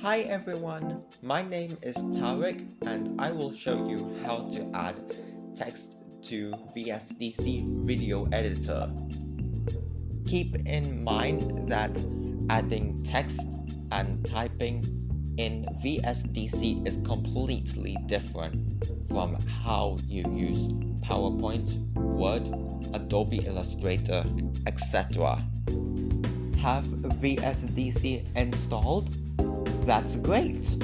Hi everyone, my name is Tariq and I will show you how to add text to VSDC Video Editor. Keep in mind that adding text and typing in VSDC is completely different from how you use PowerPoint, Word, Adobe Illustrator, etc. Have VSDC installed? That's great!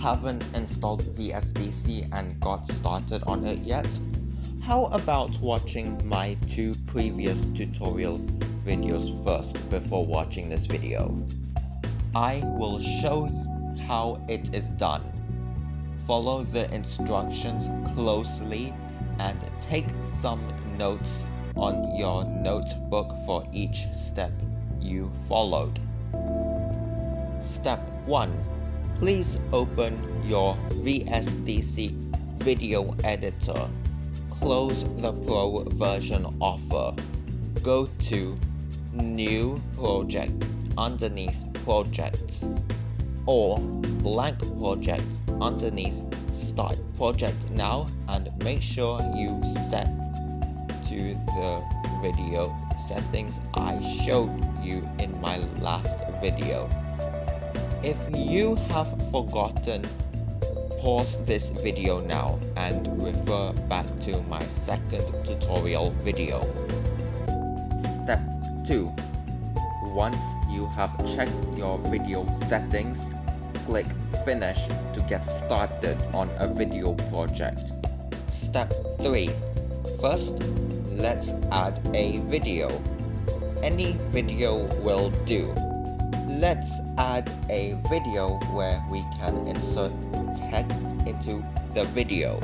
Haven't installed VSDC and got started on it yet? How about watching my two previous tutorial videos first before watching this video? I will show you how it is done. Follow the instructions closely and take some notes on your notebook for each step you followed. Step 1. Please open your VSDC Video Editor. Close the Pro version offer. Go to New Project underneath Projects or Blank Project underneath Start Project Now, and make sure you set to the video settings I showed you in my last video. If you have forgotten, pause this video now and refer back to my second tutorial video. Step 2. Once you have checked your video settings, click Finish to get started on a video project. Step 3. First, let's add a video. Any video will do. Let's add a video where we can insert text into the video.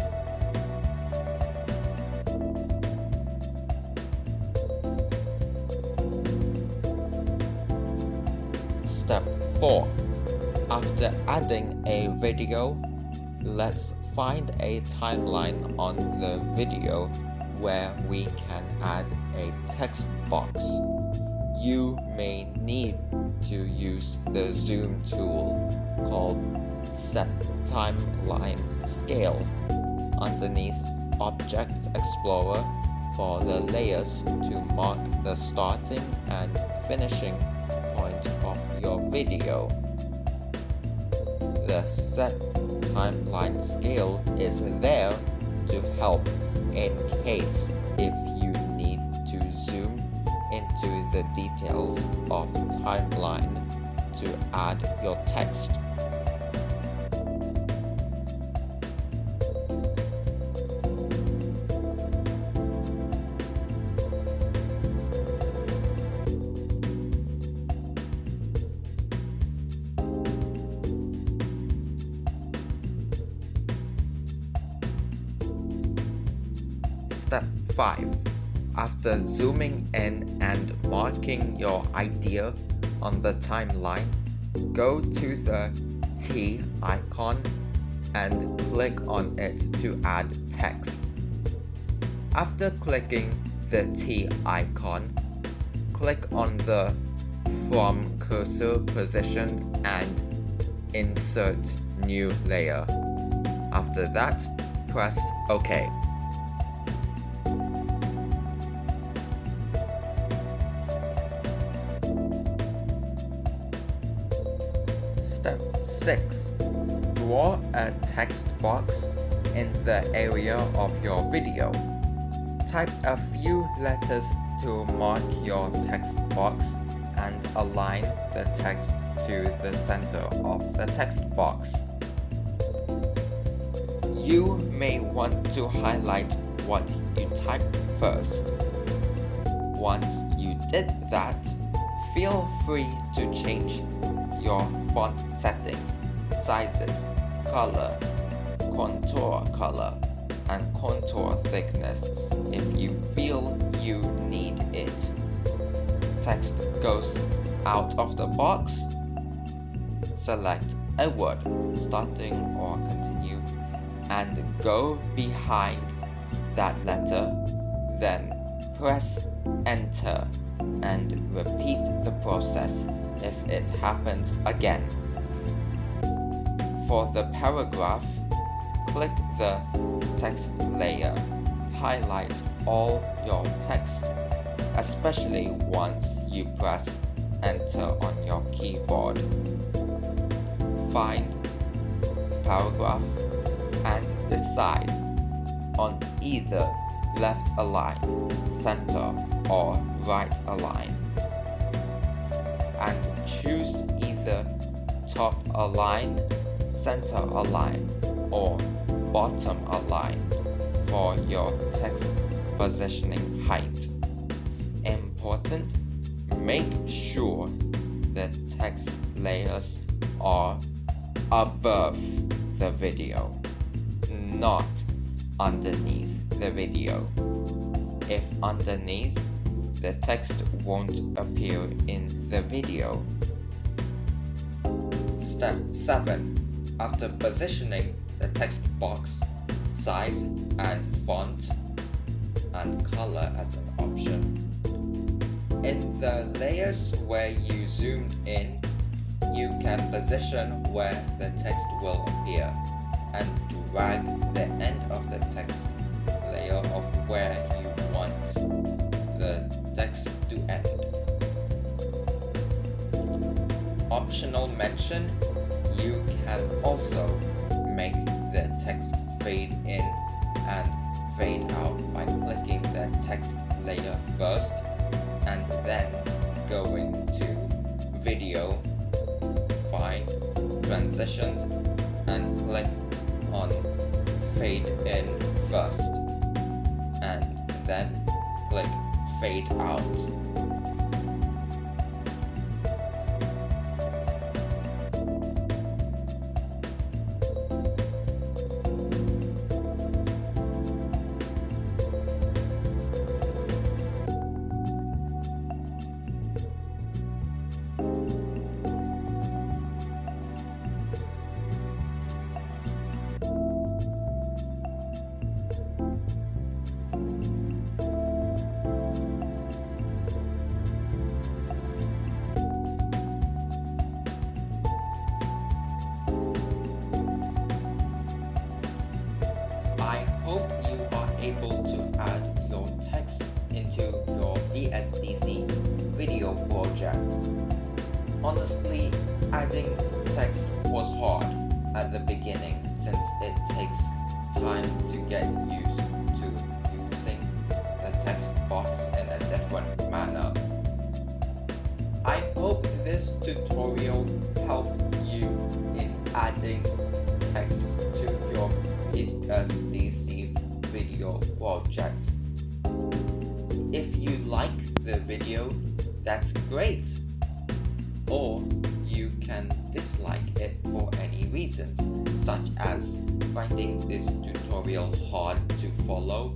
Step 4. After adding a video, let's find a timeline on the video where we can add a text box. You may need to use the zoom tool called Set Timeline Scale underneath Object Explorer for the layers to mark the starting and finishing point of your video. The Set Timeline Scale is there to help in case if you need to zoom into the details of timeline to add your text. Step 5. After zooming in and marking your idea on the timeline, go to the T icon and click on it to add text. After clicking the T icon, click on the From Cursor position and insert new layer. After that, press OK. Step 6. Draw a text box in the area of your video. Type a few letters to mark your text box and align the text to the center of the text box. You may want to highlight what you typed first. Once you did that, feel free to change your font settings, sizes, color, contour color, and contour thickness if you feel you need it. Text goes out of the box. Select a word, starting or continue, and go behind that letter, then press Enter and repeat the process if it happens again. For the paragraph, click the text layer. Highlight all your text, especially once you press Enter on your keyboard. Find paragraph and decide on either left align, center, or right align, and choose either top align, center align, or bottom align for your text positioning height. Important, make sure the text layers are above the video, not underneath the video. If underneath, the text won't appear in the video. Step 7. After positioning the text box, size and font and color as an option. In the layers where you zoomed in, you can position where the text will appear and drag the end of the text layer of where you want the text to end. Optional mention, you can also make the text fade in and fade out by clicking the text layer first and then going to Video, find Transitions and click on Fade in first and then click Fade out. I hope you are able to add your text into your VSDC video project. Honestly, adding text was hard at the beginning since it takes time to get used to using the text box in a different manner. I hope this tutorial helped you in adding text to your VSDC video project. If you like the video, that's great. Or you can dislike it for any reasons, such as finding this tutorial hard to follow,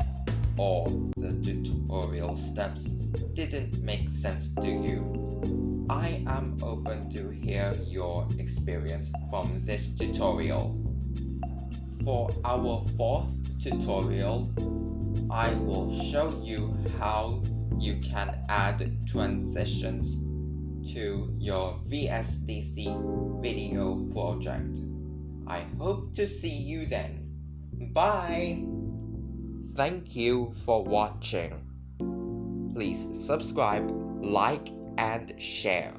or the tutorial steps didn't make sense to you. I am open to hear your experience from this tutorial. For our 4th tutorial, I will show you how you can add transitions to your VSDC video project. I hope to see you then. Bye! Thank you for watching. Please subscribe, like, and share.